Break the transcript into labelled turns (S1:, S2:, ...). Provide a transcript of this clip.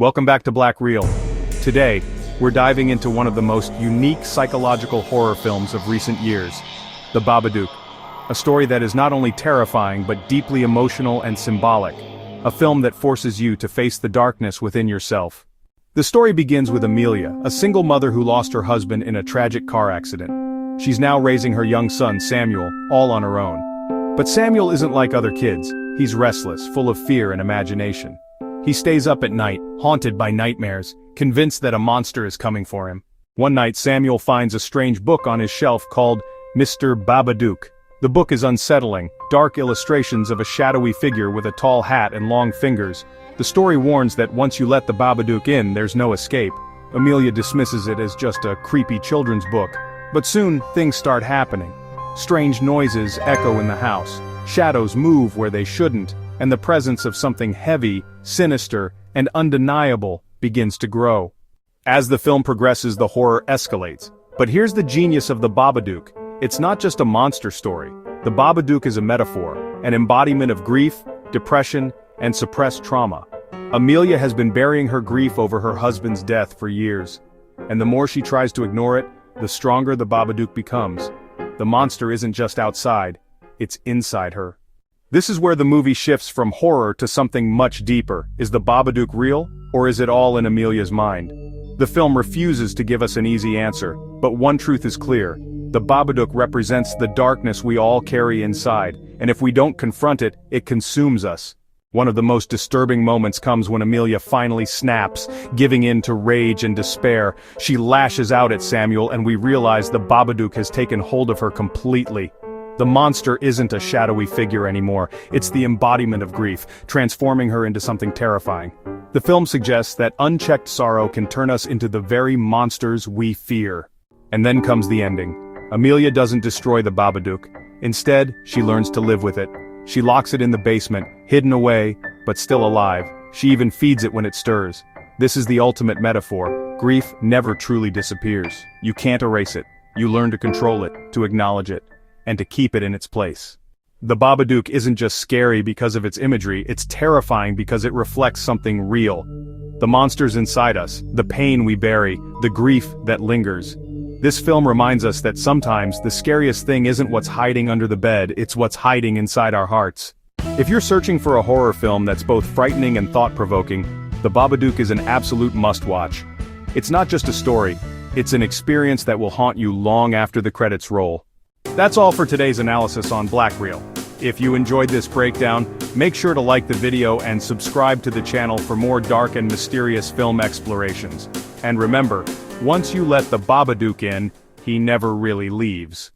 S1: Welcome back to Black Reel. Today, we're diving into one of the most unique psychological horror films of recent years, The Babadook. A story that is not only terrifying but deeply emotional and symbolic. A film that forces you to face the darkness within yourself. The story begins with Amelia, a single mother who lost her husband in a tragic car accident. She's now raising her young son, Samuel, all on her own. But Samuel isn't like other kids. He's restless, full of fear and imagination. He stays up at night, haunted by nightmares, convinced that a monster is coming for him. One night Samuel finds a strange book on his shelf called Mr. Babadook. The book is unsettling, dark illustrations of a shadowy figure with a tall hat and long fingers. The story warns that once you let the Babadook in, there's no escape. Amelia dismisses it as just a creepy children's book. But soon, things start happening. Strange noises echo in the house, shadows move where they shouldn't, and the presence of something heavy, sinister, and undeniable begins to grow. As the film progresses, the horror escalates. But here's the genius of the Babadook. It's not just a monster story. The Babadook is a metaphor, an embodiment of grief, depression, and suppressed trauma. Amelia has been burying her grief over her husband's death for years. And the more she tries to ignore it, the stronger the Babadook becomes. The monster isn't just outside, it's inside her. This is where the movie shifts from horror to something much deeper. Is the Babadook real, or is it all in Amelia's mind? The film refuses to give us an easy answer, but one truth is clear. The Babadook represents the darkness we all carry inside, and if we don't confront it, it consumes us. One of the most disturbing moments comes when Amelia finally snaps, giving in to rage and despair. She lashes out at Samuel, and we realize the Babadook has taken hold of her completely. The monster isn't a shadowy figure anymore, it's the embodiment of grief, transforming her into something terrifying. The film suggests that unchecked sorrow can turn us into the very monsters we fear. And then comes the ending. Amelia doesn't destroy the Babadook. Instead, she learns to live with it. She locks it in the basement, hidden away, but still alive. She even feeds it when it stirs. This is the ultimate metaphor. Grief never truly disappears. You can't erase it. You learn to control it, to acknowledge it, and to keep it in its place. The Babadook isn't just scary because of its imagery, it's terrifying because it reflects something real. The monsters inside us, the pain we bury, the grief that lingers. This film reminds us that sometimes the scariest thing isn't what's hiding under the bed, it's what's hiding inside our hearts. If you're searching for a horror film that's both frightening and thought-provoking, The Babadook is an absolute must-watch. It's not just a story, it's an experience that will haunt you long after the credits roll. That's all for today's analysis on Black Reel. If you enjoyed this breakdown, make sure to like the video and subscribe to the channel for more dark and mysterious film explorations. And remember, once you let the Babadook in, he never really leaves.